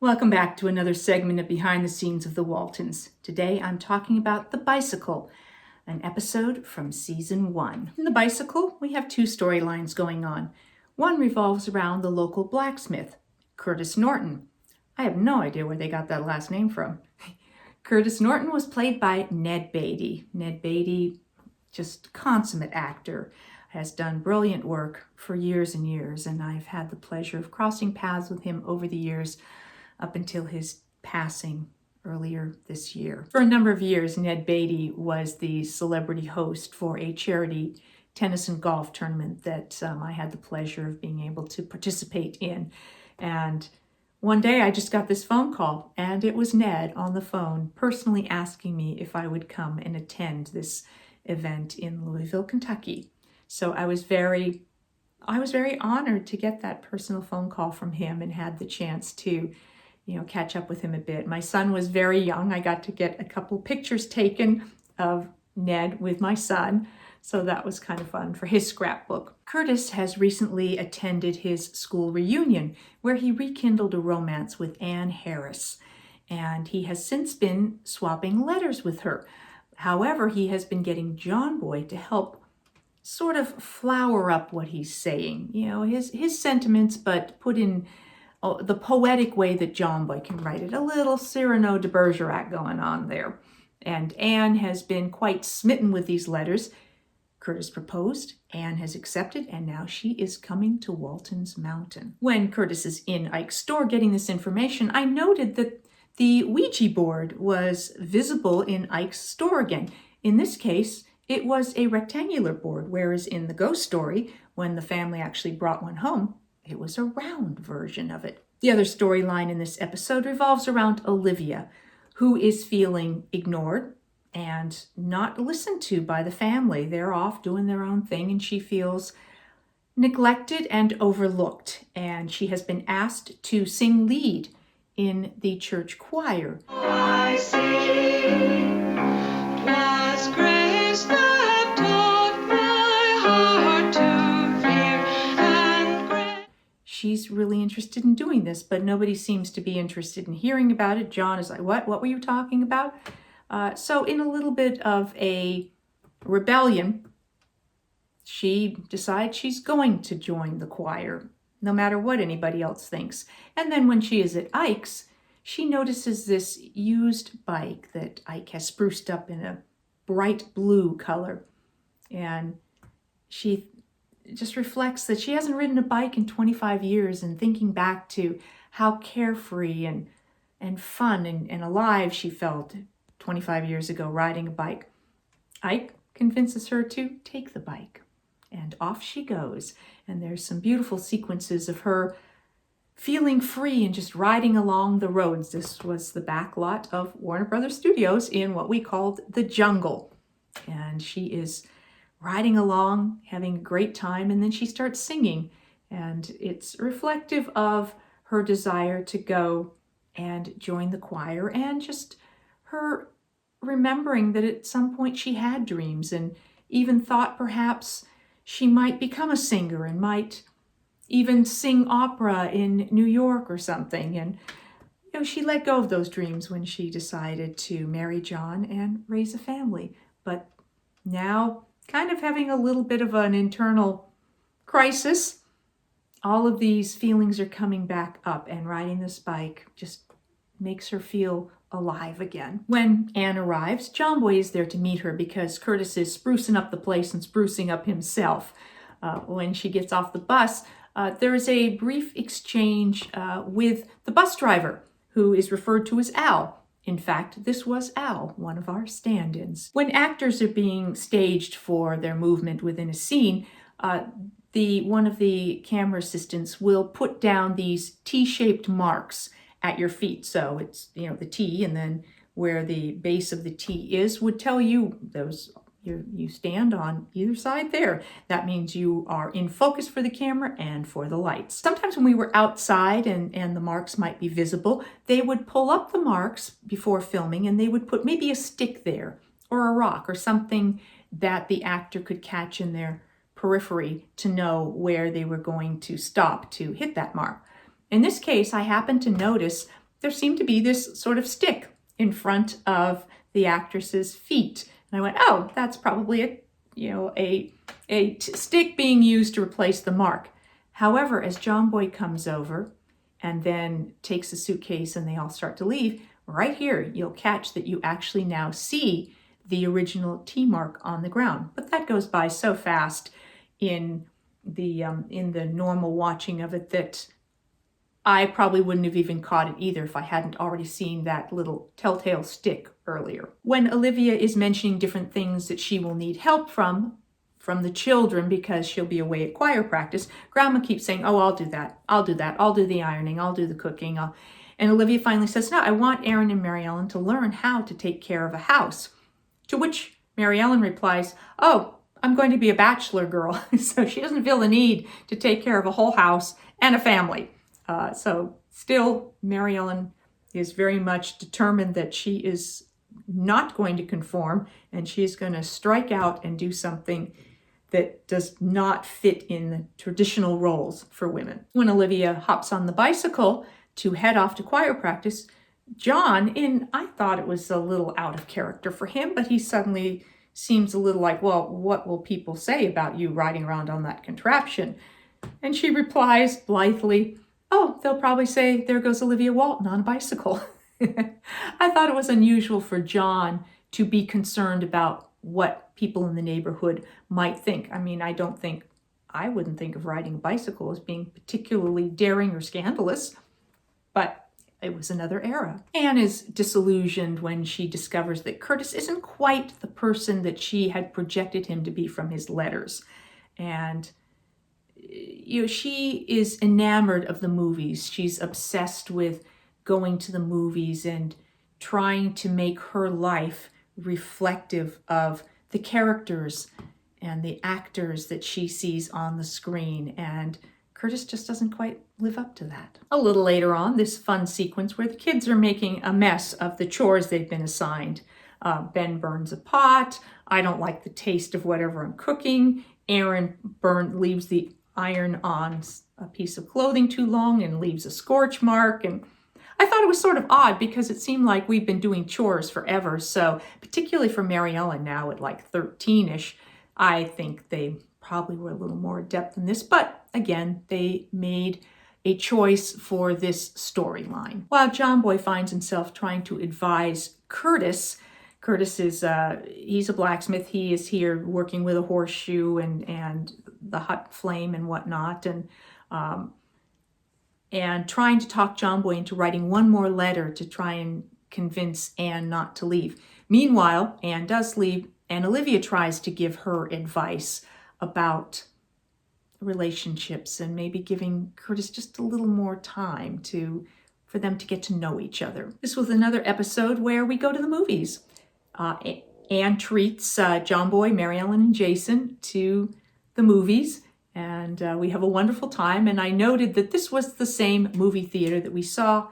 Welcome back to another segment of Behind the Scenes of The Waltons. Today I'm talking about The Bicycle, an episode from season 1. In The Bicycle, we have two storylines going on. One revolves around the local blacksmith, Curtis Norton. I have no idea where they got that last name from. Curtis Norton was played by Ned Beatty. Ned Beatty, just consummate actor, has done brilliant work for years and years, and I've had the pleasure of crossing paths with him over the years up until his passing earlier this year. For a number of years, Ned Beatty was the celebrity host for a charity tennis and golf tournament that I had the pleasure of being able to participate in. And one day I just got this phone call, and it was Ned on the phone personally asking me if I would come and attend this event in Louisville, Kentucky. So I was very honored to get that personal phone call from him and had the chance to catch up with him a bit. My son was very young. I got to get a couple pictures taken of Ned with my son, so that was kind of fun for his scrapbook. Curtis has recently attended his school reunion, where he rekindled a romance with Anne Harris, and he has since been swapping letters with her. However, he has been getting John Boy to help sort of flower up what he's saying, his sentiments, but put in the poetic way that John Boy can write it. A little Cyrano de Bergerac going on there. And Anne has been quite smitten with these letters. Curtis proposed, Anne has accepted, and now she is coming to Walton's Mountain. When Curtis is in Ike's store getting this information, I noted that the Ouija board was visible in Ike's store again. In this case, it was a rectangular board, whereas in the ghost story, when the family actually brought one home, it was a round version of it. The other storyline in this episode revolves around Olivia, who is feeling ignored and not listened to by the family. They're off doing their own thing, and she feels neglected and overlooked. And she has been asked to sing lead in the church choir. I see. She's really interested in doing this, but nobody seems to be interested in hearing about it. John is like, what were you talking about? So in a little bit of a rebellion, she decides she's going to join the choir, no matter what anybody else thinks. And then when she is at Ike's, she notices this used bike that Ike has spruced up in a bright blue color. And she just reflects that she hasn't ridden a bike in 25 years, and thinking back to how carefree and fun and alive she felt 25 years ago riding a bike. Ike convinces her to take the bike, and off she goes. And there's some beautiful sequences of her feeling free and just riding along the roads. This was the back lot of Warner Brothers Studios in what we called the jungle. And she is riding along, having a great time, and then she starts singing. And it's reflective of her desire to go and join the choir, and just her remembering that at some point she had dreams and even thought perhaps she might become a singer and might even sing opera in New York or something. And she let go of those dreams when she decided to marry John and raise a family. But now, kind of having a little bit of an internal crisis, all of these feelings are coming back up, and riding this bike just makes her feel alive again. When Anne arrives, John Boy is there to meet her because Curtis is sprucing up the place and sprucing up himself. When she gets off the bus, there is a brief exchange with the bus driver, who is referred to as Al. In fact, this was Al, one of our stand-ins. When actors are being staged for their movement within a scene, one of the camera assistants will put down these T-shaped marks at your feet. So it's, the T, and then where the base of the T is would tell you you stand on either side there. That means you are in focus for the camera and for the lights. Sometimes when we were outside and the marks might be visible, they would pull up the marks before filming, and they would put maybe a stick there or a rock or something that the actor could catch in their periphery to know where they were going to stop to hit that mark. In this case, I happened to notice there seemed to be this sort of stick in front of the actress's feet. And I went, oh, that's probably a stick being used to replace the mark. However, as John Boy comes over and then takes a suitcase and they all start to leave, right here, you'll catch that you actually now see the original T mark on the ground. But that goes by so fast in the normal watching of it that I probably wouldn't have even caught it either if I hadn't already seen that little telltale stick earlier. When Olivia is mentioning different things that she will need help from the children because she'll be away at choir practice, Grandma keeps saying, oh, I'll do that. I'll do that. I'll do the ironing. I'll do the cooking. And Olivia finally says, no, I want Aaron and Mary Ellen to learn how to take care of a house. To which Mary Ellen replies, oh, I'm going to be a bachelor girl. So she doesn't feel the need to take care of a whole house and a family. So still, Mary Ellen is very much determined that she is not going to conform and she's going to strike out and do something that does not fit in the traditional roles for women. When Olivia hops on the bicycle to head off to choir practice, John, I thought it was a little out of character for him, but he suddenly seems a little like, well, what will people say about you riding around on that contraption? And she replies blithely, oh, they'll probably say, there goes Olivia Walton on a bicycle. I thought it was unusual for John to be concerned about what people in the neighborhood might think. I mean, I wouldn't think of riding a bicycle as being particularly daring or scandalous, but it was another era. Anne is disillusioned when she discovers that Curtis isn't quite the person that she had projected him to be from his letters. And she is enamored of the movies. She's obsessed with going to the movies and trying to make her life reflective of the characters and the actors that she sees on the screen. And Curtis just doesn't quite live up to that. A little later on, this fun sequence where the kids are making a mess of the chores they've been assigned. Ben burns a pot. I don't like the taste of whatever I'm cooking. Aaron leaves the iron on a piece of clothing too long and leaves a scorch mark. And I thought it was sort of odd because it seemed like we've been doing chores forever. So particularly for Mary Ellen now at like 13-ish, I think they probably were a little more adept than this. But again, they made a choice for this storyline. While John Boy finds himself trying to advise Curtis is, he's a blacksmith. He is here working with a horseshoe and the hot flame and whatnot. And trying to talk John Boy into writing one more letter to try and convince Anne not to leave. Meanwhile, Anne does leave, and Olivia tries to give her advice about relationships and maybe giving Curtis just a little more time for them to get to know each other. This was another episode where we go to the movies. Anne treats John Boy, Mary Ellen, and Jason to the movies. And we have a wonderful time. And I noted that this was the same movie theater that we saw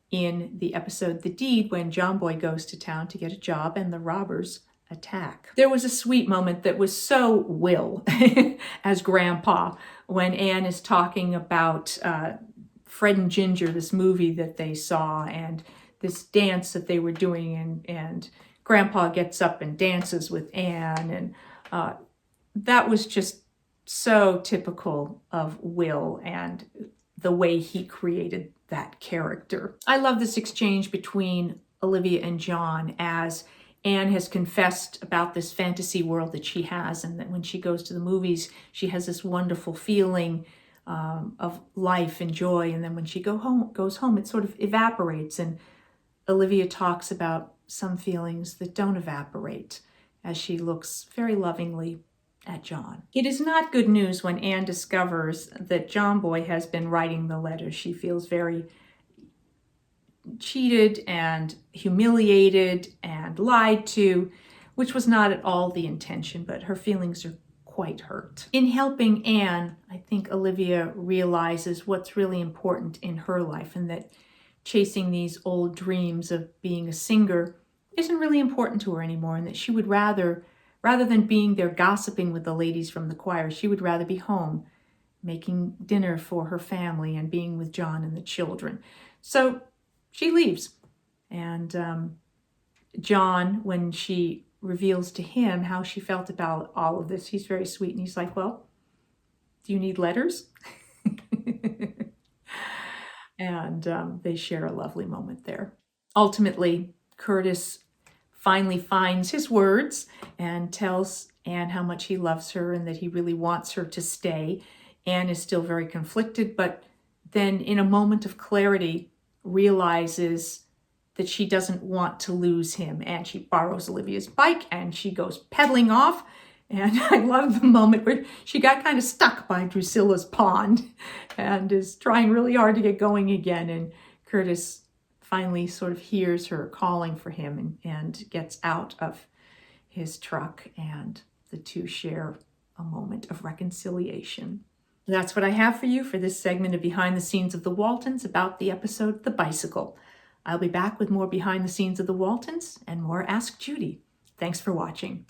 in the episode The Deed when John Boy goes to town to get a job and the robbers attack. There was a sweet moment that was so Will as Grandpa when Anne is talking about Fred and Ginger, this movie that they saw, and this dance that they were doing. And Grandpa gets up and dances with Anne. And that was just so typical of Will and the way he created that character. I love this exchange between Olivia and John as Anne has confessed about this fantasy world that she has, and that when she goes to the movies, she has this wonderful feeling of life and joy. And then when she goes home, it sort of evaporates. And Olivia talks about some feelings that don't evaporate as she looks very lovingly at John. It is not good news when Anne discovers that John Boy has been writing the letters. She feels very cheated and humiliated and lied to, which was not at all the intention, but her feelings are quite hurt. In helping Anne, I think Olivia realizes what's really important in her life, and that chasing these old dreams of being a singer isn't really important to her anymore, and that she would rather than being there gossiping with the ladies from the choir, she would rather be home making dinner for her family and being with John and the children. So she leaves. And John, when she reveals to him how she felt about all of this, he's very sweet. And he's like, well, do you need letters? And they share a lovely moment there. Ultimately, Curtis finally finds his words and tells Anne how much he loves her and that he really wants her to stay. Anne is still very conflicted, but then in a moment of clarity realizes that she doesn't want to lose him, and she borrows Olivia's bike and she goes pedaling off. And I love the moment where she got kind of stuck by Drusilla's pond and is trying really hard to get going again. And Curtis finally sort of hears her calling for him and gets out of his truck, and the two share a moment of reconciliation. That's what I have for you for this segment of Behind the Scenes of The Waltons about the episode The Bicycle. I'll be back with more Behind the Scenes of The Waltons and more Ask Judy. Thanks for watching.